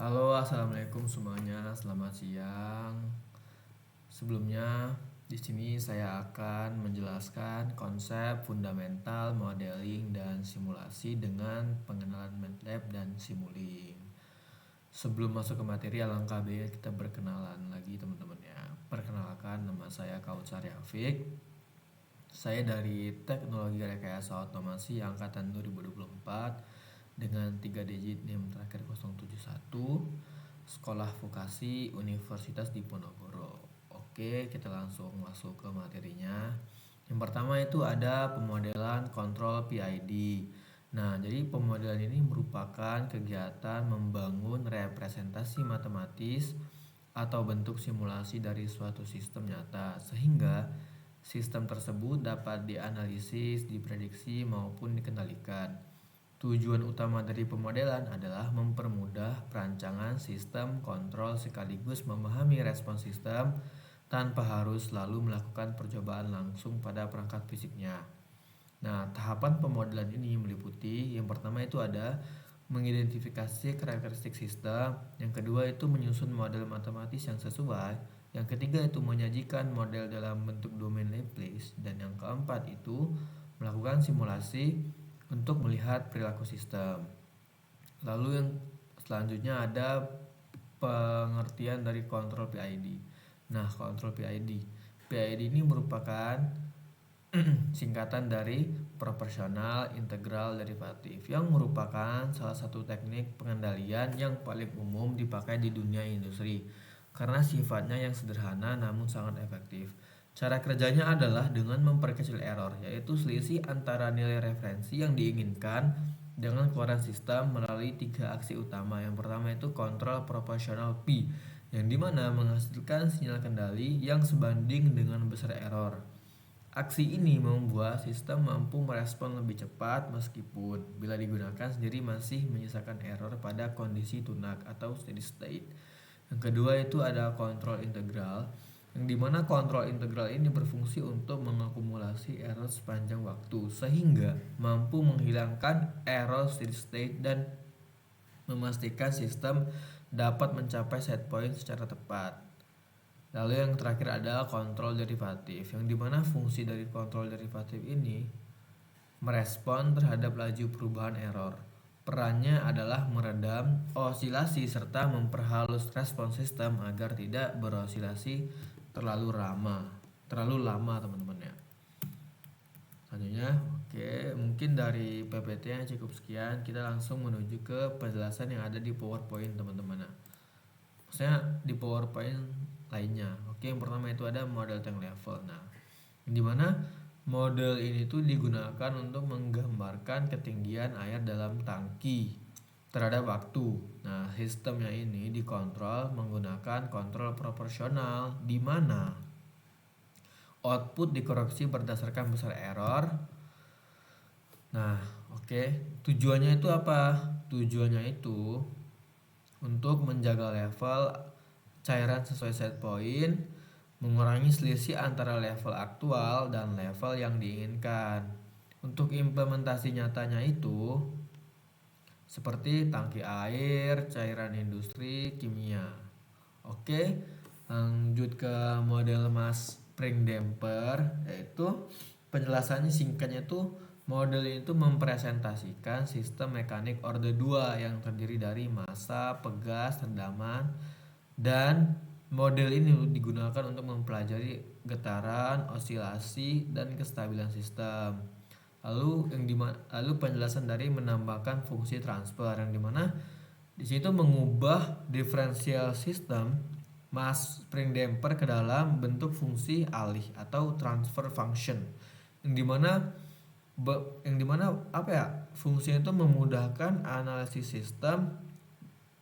Halo, assalamualaikum semuanya. Selamat siang. Sebelumnya, di sini saya akan menjelaskan konsep fundamental modeling dan simulasi dengan pengenalan MATLAB dan Simulink. Sebelum masuk ke materi, alangkah baiknya kita berkenalan lagi teman-teman ya. Perkenalkan, nama saya Kautsar Yafiq. Saya dari Teknologi Rekayasa Otomasi angkatan 2024 dengan 3 digit NIM terakhir 071, Sekolah Vokasi Universitas Diponegoro. Oke, kita langsung masuk ke materinya. Yang pertama itu ada pemodelan kontrol PID. Nah, jadi pemodelan ini merupakan kegiatan membangun representasi matematis atau bentuk simulasi dari suatu sistem nyata sehingga sistem tersebut dapat dianalisis, diprediksi maupun dikendalikan. Tujuan utama dari pemodelan adalah mempermudah perancangan sistem kontrol sekaligus memahami respons sistem tanpa harus selalu melakukan percobaan langsung pada perangkat fisiknya. Nah, tahapan pemodelan ini meliputi yang pertama itu ada mengidentifikasi karakteristik sistem, yang kedua itu menyusun model matematis yang sesuai, yang ketiga itu menyajikan model dalam bentuk domain Laplace, dan yang keempat itu melakukan simulasi untuk melihat perilaku sistem. Lalu yang selanjutnya ada pengertian dari kontrol PID. Nah, kontrol PID. PID ini merupakan singkatan dari proporsional integral derivatif yang merupakan salah satu teknik pengendalian yang paling umum dipakai di dunia industri karena sifatnya yang sederhana namun sangat efektif. Cara kerjanya adalah dengan memperkecil error, yaitu selisih antara nilai referensi yang diinginkan dengan keluaran sistem melalui tiga aksi utama. Yang pertama itu kontrol proporsional P, yang dimana menghasilkan sinyal kendali yang sebanding dengan besar error. Aksi ini membuat sistem mampu merespon lebih cepat meskipun bila digunakan sendiri masih menyisakan error pada kondisi tunak atau steady state. Yang kedua itu ada kontrol integral, yang dimana kontrol integral ini berfungsi untuk mengakumulasi error sepanjang waktu sehingga mampu menghilangkan error steady state dan memastikan sistem dapat mencapai set point secara tepat. Lalu yang terakhir adalah kontrol derivatif, yang dimana fungsi dari kontrol derivatif ini merespon terhadap laju perubahan error. Perannya adalah meredam osilasi serta memperhalus respons sistem agar tidak berosilasi terlalu lama teman-teman ya. Selanjutnya, oke, mungkin dari PPT yang cukup sekian, kita langsung menuju ke penjelasan yang ada di PowerPoint teman-teman. Nah, maksudnya di PowerPoint lainnya. Oke, yang pertama itu ada model tank level. Nah, di mana model ini tuh digunakan untuk menggambarkan ketinggian air dalam tangki terhadap waktu. Nah, sistemnya ini dikontrol menggunakan kontrol proporsional di mana output dikoreksi berdasarkan besar error. Nah, oke, tujuannya itu apa? Tujuannya itu untuk menjaga level cairan sesuai set point, mengurangi selisih antara level aktual dan level yang diinginkan. Untuk implementasi nyatanya itu seperti tangki air, cairan industri, kimia. Oke, lanjut ke model mass spring damper, yaitu penjelasannya singkatnya itu model itu mempresentasikan sistem mekanik orde 2 yang terdiri dari massa, pegas, rendaman, dan model ini digunakan untuk mempelajari getaran, osilasi, dan kestabilan sistem. Lalu penjelasan dari menambahkan fungsi transfer, yang dimana di situ mengubah differential system mass spring damper ke dalam bentuk fungsi alih atau transfer function, yang dimana apa ya, fungsinya itu memudahkan analisis sistem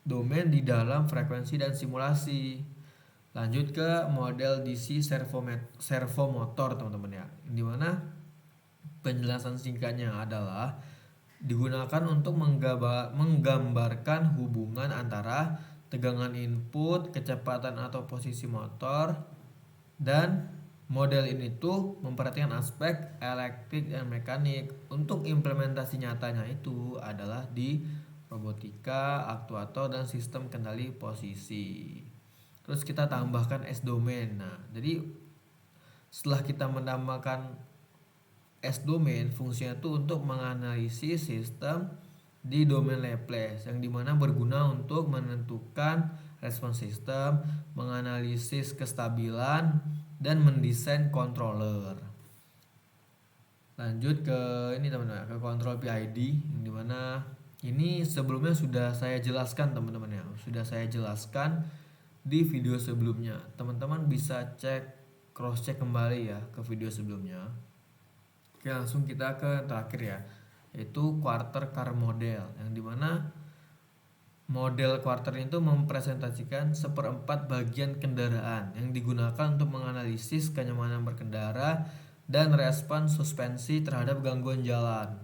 domain di dalam frekuensi dan simulasi. Lanjut ke model DC servomotor teman-teman ya, di mana penjelasan singkatnya adalah digunakan untuk menggambarkan hubungan antara tegangan input, kecepatan atau posisi motor, dan model ini tuh memperhatikan aspek elektrik dan mekanik. Untuk implementasi nyatanya itu adalah di robotika, aktuator, dan sistem kendali posisi. Terus kita tambahkan S domain. Nah, jadi setelah kita menambahkan S domain, fungsinya itu untuk menganalisis sistem di domain Laplace yang dimana berguna untuk menentukan respon sistem, menganalisis kestabilan, dan mendesain controller. Lanjut ke ini teman-teman, ke kontrol PID yang dimana ini sebelumnya sudah saya jelaskan teman-teman ya, sudah saya jelaskan di video sebelumnya. Teman-teman bisa cek, cross check kembali ya ke video sebelumnya. Oke, langsung kita ke terakhir ya, yaitu quarter car model yang dimana model quarter itu mempresentasikan seperempat bagian kendaraan yang digunakan untuk menganalisis kenyamanan berkendara dan respon suspensi terhadap gangguan jalan.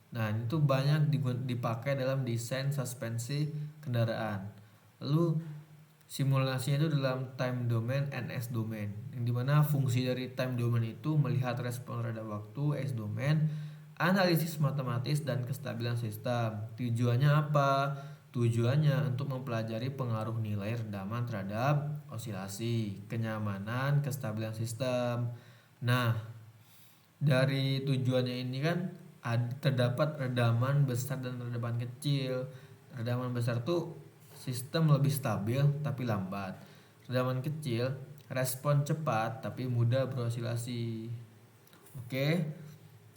Nah, itu banyak dipakai dalam desain suspensi kendaraan. Lalu simulasinya itu dalam time domain and S domain, yang dimana fungsi dari time domain itu melihat respon terhadap waktu, S domain analisis matematis dan kestabilan sistem. Tujuannya apa? Tujuannya untuk mempelajari pengaruh nilai rendaman terhadap osilasi, kenyamanan, kestabilan sistem. Nah, dari tujuannya ini kan terdapat redaman besar dan redaman kecil. Redaman besar tuh sistem lebih stabil tapi lambat. Redaman kecil respon cepat tapi mudah berosilasi. Oke,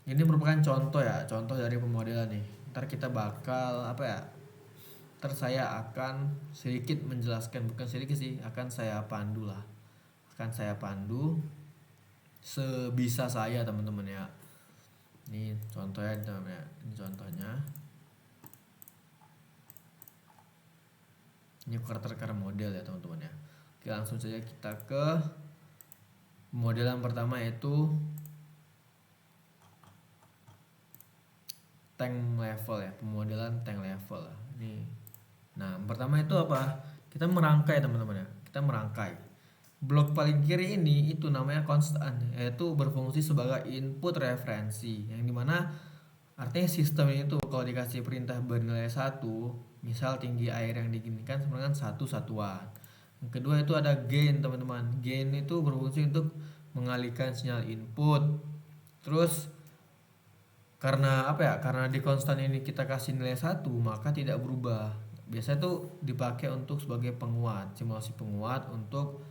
ini merupakan contoh ya, contoh dari pemodelan nih. Ntar kita bakal apa ya? Ntar saya akan sedikit menjelaskan, bukan sedikit sih, akan saya pandu lah. Akan saya pandu sebisa saya teman-teman ya. Ini contohnya teman-teman ya. Ini contohnya. Ini quarter car model ya teman-teman ya. Oke, langsung saja kita ke modelan pertama, yaitu tank level ya, pemodelan tank level. Ini. Nah, pertama itu apa? Kita merangkai teman-teman ya. Kita merangkai. Blok paling kiri ini itu namanya konstan, yaitu berfungsi sebagai input referensi, yang dimana artinya sistem ini tuh kalau dikasih perintah bernilai 1, misal tinggi air yang diinginkan sama dengan 1 satuan. Yang kedua itu ada gain teman-teman. Gain itu berfungsi untuk mengalihkan sinyal input. Terus karena apa ya? Karena di konstan ini kita kasih nilai 1, maka tidak berubah. Biasanya tuh dipakai untuk sebagai penguat, simulasi penguat untuk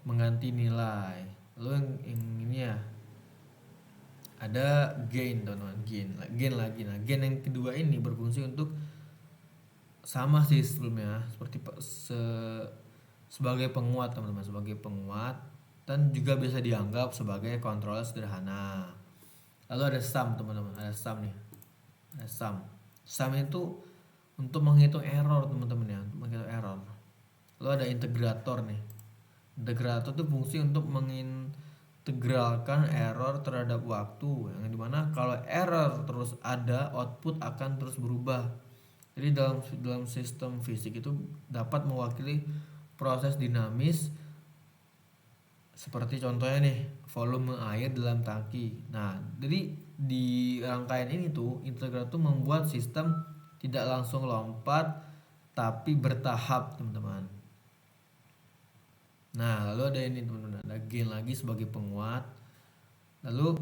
mengganti nilai. Lalu yang ini ya, ada gain teman-teman, gain lagi. Nah, gain yang kedua ini berfungsi untuk sama sih sebelumnya, seperti sebagai penguat teman-teman, sebagai penguat, dan juga bisa dianggap sebagai kontrol sederhana. Lalu ada sum teman-teman, ada sum nih, ada sum. Sum itu untuk menghitung error teman-teman ya, untuk menghitung error. Lalu ada integrator nih. Integrator itu fungsi untuk mengintegralkan error terhadap waktu, yang dimana kalau error terus ada, output akan terus berubah. Jadi dalam sistem fisik itu dapat mewakili proses dinamis seperti contohnya nih, volume air dalam tangki. Nah, jadi di rangkaian ini tuh integrator tuh membuat sistem tidak langsung lompat tapi bertahap teman-teman. Nah, lalu ada ini teman-teman, ada gain lagi sebagai penguat. Lalu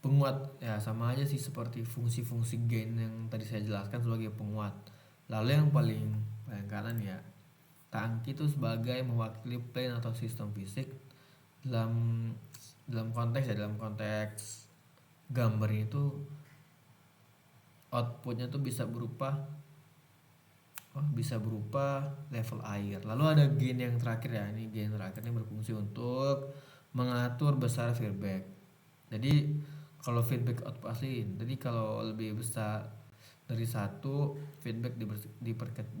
penguat ya sama aja sih seperti fungsi-fungsi gain yang tadi saya jelaskan sebagai penguat. Lalu yang paling kanan ya, tangki itu sebagai mewakili plane atau sistem fisik. Dalam konteks gambar itu outputnya tuh bisa berupa level air. Lalu ada gain yang terakhir ya, ini gain terakhir ini berfungsi untuk mengatur besar feedback. Jadi kalau feedback output asli, jadi kalau lebih besar dari 1, feedback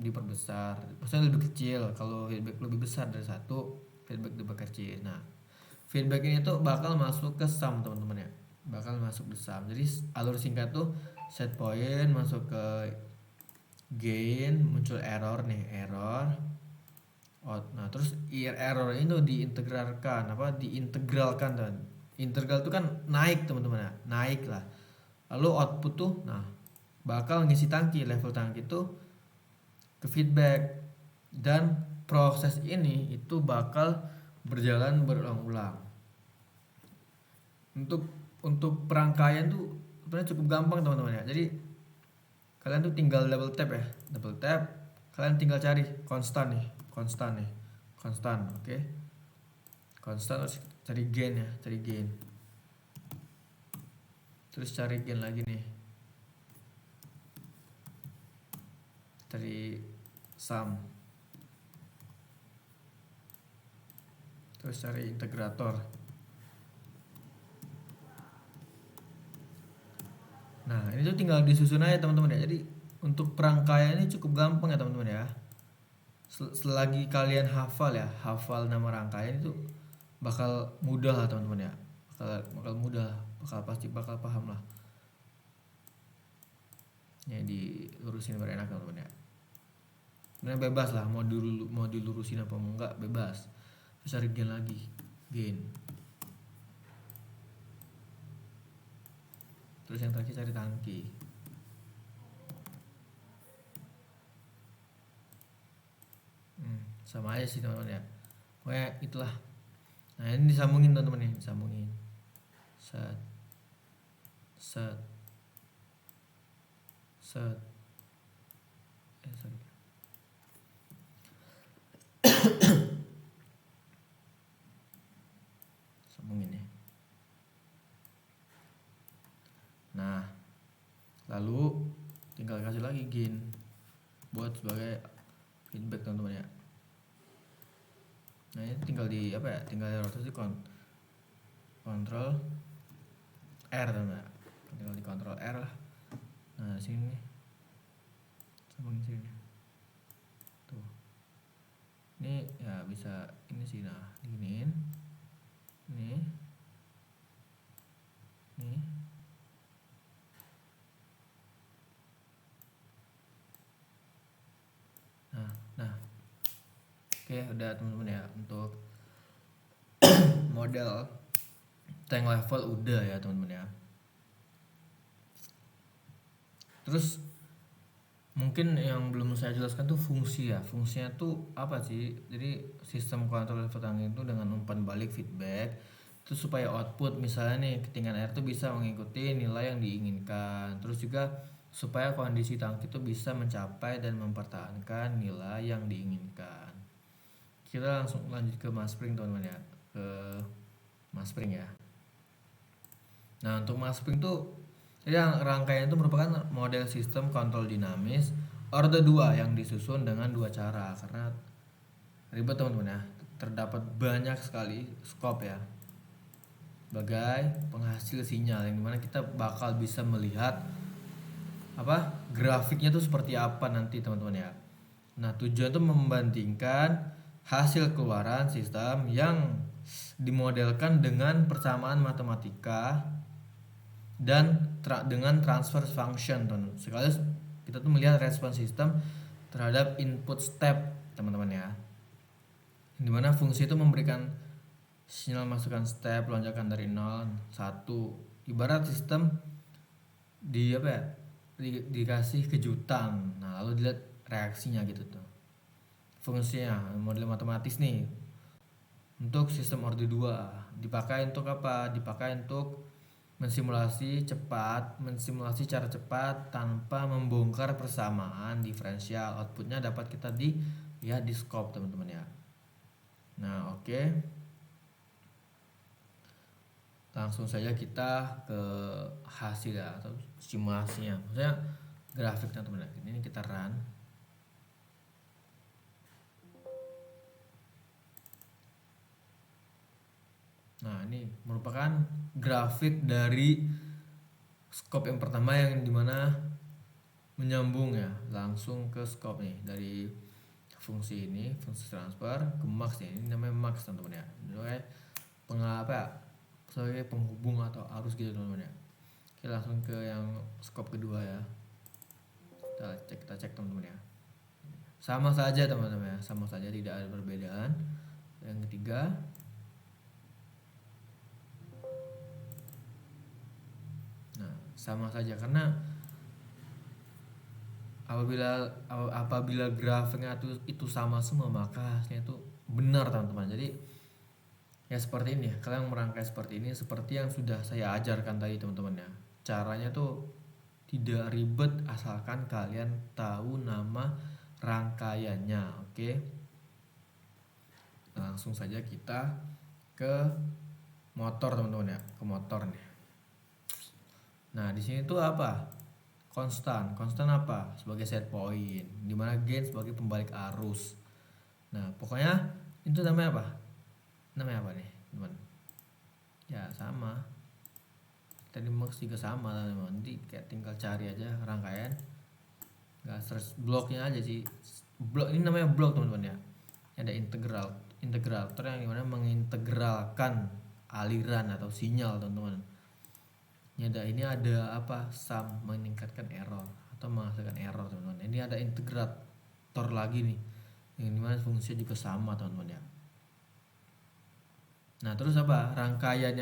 diperbesar. Maksudnya lebih kecil, kalau feedback lebih besar dari 1, feedback diperkecil. Nah, feedback ini tuh bakal masuk ke sum teman-teman ya, bakal masuk ke sum. Jadi alur singkat tuh set point masuk ke gain, muncul error nih, error out. Nah, terus error ini tuh diintegralkan kan. Integral itu kan naik teman-teman ya, naik lah. Lalu output tuh, nah bakal ngisi tangki, level tangki itu ke feedback, dan proses ini itu bakal berjalan berulang-ulang. Untuk perangkaian tuh sebenarnya cukup gampang teman-teman ya. Jadi kalian tuh tinggal double tap ya, double tap, kalian tinggal cari konstan nih, konstan, oke. Konstan, terus cari gain ya, cari gain, terus cari gain lagi nih, cari sum, terus cari integrator. Nah ini tuh tinggal disusun aja teman-teman ya. Jadi untuk perangkaian ini cukup gampang ya teman-teman ya. Selagi kalian hafal ya, hafal nama rangkaian itu bakal mudah lah teman-teman ya, bakal mudah, pasti bakal paham lah ya, dilurusin biar enak teman-teman ya. Sebenarnya bebas lah, mau dilurusin apa enggak bebas. Terus cari gain lagi, gain, terus yang terakhir cari tangki. Sama aja sih teman-teman ya, pokoknya itulah. Nah ini disambungin teman-teman ya, disambungin, set set set, sorry, sambungin ya. Nah lalu tinggal kasih lagi gain buat sebagai feedback teman-teman ya. Nah ini tinggal di apa ya, tinggal rotasi kontrol R teman-teman ya, tinggal di kontrol R lah. Nah sini sambungin sini tuh, ini ya bisa ini sih. Nah diginiin nih, nah oke, udah teman-teman ya. Untuk model tank level udah ya teman-teman ya. Terus mungkin yang belum saya jelaskan tuh fungsi ya. Fungsinya tuh apa sih? Jadi sistem kontrol level tangki itu dengan umpan balik feedback itu supaya output misalnya nih ketinggian air tuh bisa mengikuti nilai yang diinginkan. Terus juga supaya kondisi tangki itu bisa mencapai dan mempertahankan nilai yang diinginkan. Kita langsung lanjut ke maspring teman-teman ya, ke maspring ya. Nah untuk maspring tuh, jadi rangkaian itu merupakan model sistem kontrol dinamis orde 2 yang disusun dengan dua cara, karena ribet teman-teman ya, terdapat banyak sekali skop ya, sebagai penghasil sinyal yang dimana kita bakal bisa melihat apa grafiknya tuh seperti apa nanti teman-teman ya. Nah tujuan itu membandingkan hasil keluaran sistem yang dimodelkan dengan persamaan matematika dan dengan transfer function teman-teman. Sekaligus kita tuh melihat respon sistem terhadap input step teman-teman ya, dimana fungsi itu memberikan sinyal masukan step lonjakan dari 0 1. Ibarat sistem di apa ya, dikasih kejutan, nah lalu dilihat reaksinya gitu tuh. Fungsinya model matematis nih untuk sistem orde 2 dipakai untuk apa? Dipakai untuk mensimulasi cara cepat tanpa membongkar persamaan diferensial. Outputnya dapat kita lihat di scope teman-teman ya. Nah oke, langsung saja kita ke hasil ya, atau simulasinya, maksudnya grafiknya teman-teman. Ini kita run. Nah ini merupakan grafik dari scope yang pertama yang dimana menyambung ya langsung ke scope nih, dari fungsi ini, fungsi transfer ke max ya. Ini namanya max teman-teman ya, sebagai pengapa ya, sebagai penghubung atau arus gitu teman-teman ya. Oke langsung ke yang scope kedua ya, kita cek teman-teman ya. Sama saja teman-teman ya, sama saja, tidak ada perbedaan. Yang ketiga sama saja, karena Apabila grafiknya itu sama semua, maka hasilnya itu benar teman-teman. Jadi ya seperti ini, kalian merangkai seperti ini, seperti yang sudah saya ajarkan tadi teman-teman ya. Caranya tuh tidak ribet, asalkan kalian tahu nama rangkaiannya. Oke, langsung saja kita ke motor teman-teman ya, ke motor nih. Nah di sini tuh apa? Konstan apa? Sebagai set point, dimana gain sebagai pembalik arus. Nah pokoknya itu namanya apa? Namanya apa nih teman? Ya sama, tadi max juga sama teman. Nanti kayak tinggal cari aja rangkaian, nggak search bloknya aja sih. Blok ini namanya blok teman-teman ya. Ada integrator yang dimana mengintegralkan aliran atau sinyal teman-teman. Ini ada apa, sum, meningkatkan error atau menghasilkan error teman-teman. Ini ada integrator lagi nih, yang dimana fungsinya juga sama teman-teman ya. Nah terus apa, rangkaian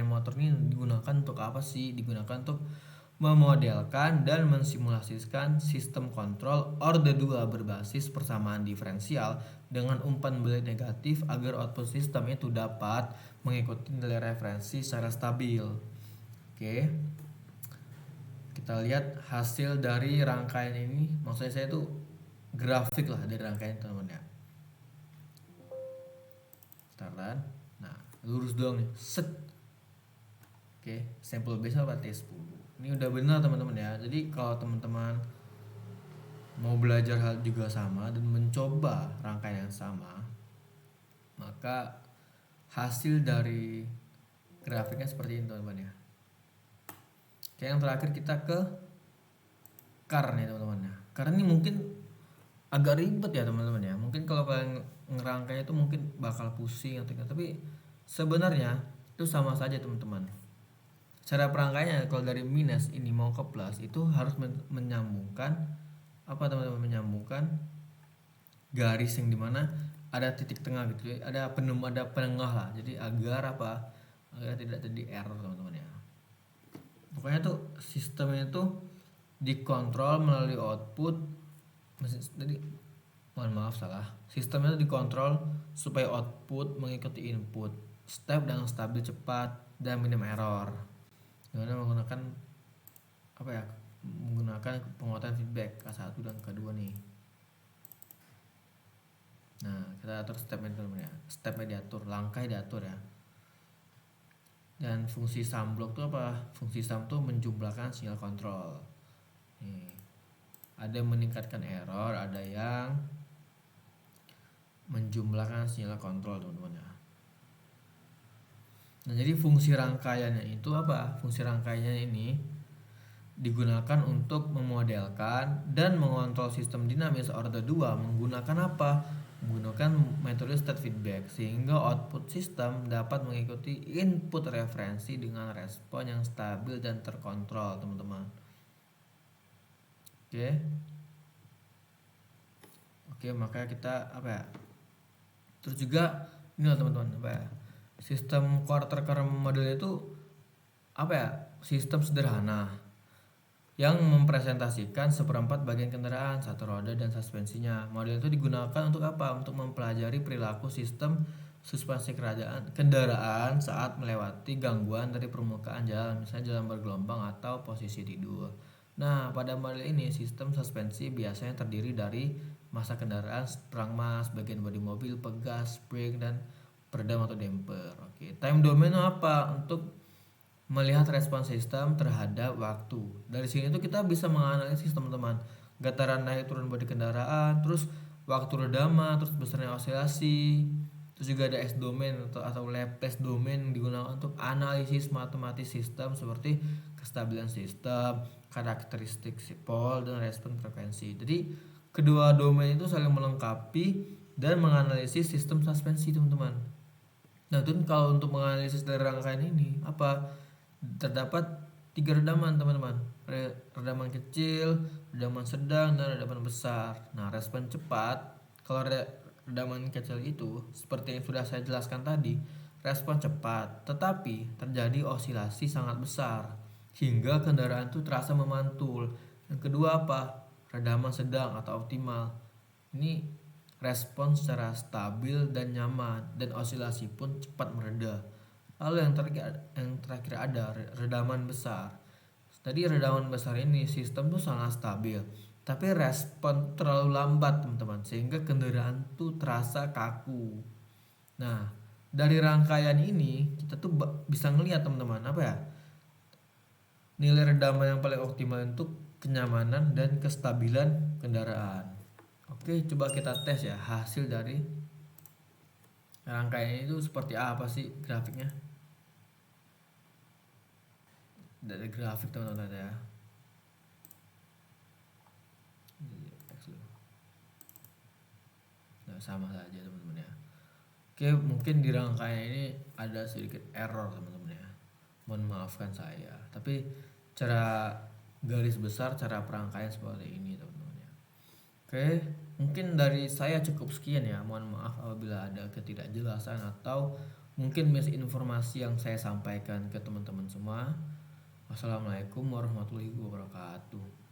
motor ini digunakan untuk apa sih? Digunakan untuk memodelkan dan mensimulasikan sistem kontrol orde 2 berbasis persamaan diferensial dengan umpan balik negatif agar output sistem itu dapat mengikuti nilai referensi secara stabil. Oke, kita lihat hasil dari rangkaian ini. Maksudnya saya tuh grafik lah dari rangkaian teman-teman ya. Startan. Nah lurus doang nih, set. Oke, sampel base apa T10. Ini udah benar teman-teman ya. Jadi kalau teman-teman mau belajar hal juga sama dan mencoba rangkaian yang sama, maka hasil dari grafiknya seperti ini teman-teman ya. Oke, yang terakhir kita ke car nih teman-teman ya. Karena ini mungkin agak ribet ya teman-teman ya. Mungkin kalau kalian ngerangkai itu mungkin bakal pusing atau tapi sebenarnya itu sama saja teman-teman. Cara perangkaiannya kalau dari minus ini mau ke plus itu harus menyambungkan apa teman-teman, menyambungkan garis yang dimana ada titik tengah gitu ya, ada penengah lah. Jadi agar tidak terjadi error teman-teman ya. Pokoknya tuh sistemnya tuh dikontrol melalui output. Jadi mohon maaf salah. Sistemnya tuh dikontrol supaya output mengikuti input, step dengan stabil, cepat dan minim error. Dengan menggunakan menggunakan penguatan feedback K1 dan K2 nih. Nah, kita atur stepnya dulu ya. Stepnya diatur, langkah diatur ya. Dan fungsi sum block itu apa? Fungsi sum tuh menjumlahkan sinyal kontrol. Nih, ada yang meningkatkan error, ada yang menjumlahkan sinyal kontrol teman-teman ya. Nah jadi fungsi rangkaiannya itu apa? Fungsi rangkaiannya ini digunakan untuk memodelkan dan mengontrol sistem dinamis orde 2 menggunakan apa? Menggunakan metode state feedback sehingga output sistem dapat mengikuti input referensi dengan respon yang stabil dan terkontrol teman-teman. Oke, maka kita terus juga ini loh teman-teman, sistem quarter current model itu sistem sederhana yang mempresentasikan seperempat bagian kendaraan, satu roda dan suspensinya. Model itu digunakan untuk apa? Untuk mempelajari perilaku sistem suspensi kendaraan saat melewati gangguan dari permukaan jalan, misalnya jalan bergelombang atau posisi tidur. Nah, pada model ini sistem suspensi biasanya terdiri dari massa kendaraan, perang mas, bagian bodi mobil, pegas, spring dan peredam atau damper. Oke, time domain apa? Untuk melihat respon sistem terhadap waktu. Dari sini tuh kita bisa menganalisis teman-teman getaran naik turun bodi kendaraan, terus waktu redaman, terus besarnya osilasi. Terus juga ada S domain atau Laplace domain digunakan untuk analisis matematis sistem seperti kestabilan sistem, karakteristik pole dan respon frekuensi. Jadi kedua domain itu saling melengkapi dan menganalisis sistem suspensi teman-teman. Nah, itu kalau untuk menganalisis dari rangkaian ini terdapat 3 redaman teman-teman. Redaman kecil, redaman sedang dan redaman besar. Nah, respon cepat kalau redaman kecil itu seperti yang sudah saya jelaskan tadi, respon cepat, tetapi terjadi osilasi sangat besar hingga kendaraan itu terasa memantul. Yang kedua redaman sedang atau optimal. Ini respon secara stabil dan nyaman dan osilasi pun cepat mereda. Lalu yang terakhir ada redaman besar. Tadi redaman besar ini sistem tuh sangat stabil, tapi respon terlalu lambat teman-teman sehingga kendaraan tuh terasa kaku. Nah, dari rangkaian ini kita tuh bisa ngelihat teman-teman apa ya? Nilai redaman yang paling optimal untuk kenyamanan dan kestabilan kendaraan. Oke, coba kita tes ya hasil dari rangkaian itu seperti apa sih grafiknya? Dari grafik teman-teman ya. Nah, sama saja teman-teman ya. Oke, mungkin di rangkaian ini ada sedikit error teman-teman ya. Mohon maafkan saya. Tapi cara garis besar cara perangkaian seperti ini teman-teman ya. Oke, mungkin dari saya cukup sekian ya. Mohon maaf apabila ada ketidakjelasan atau mungkin misinformasi yang saya sampaikan ke teman-teman semua. Wassalamualaikum warahmatullahi wabarakatuh.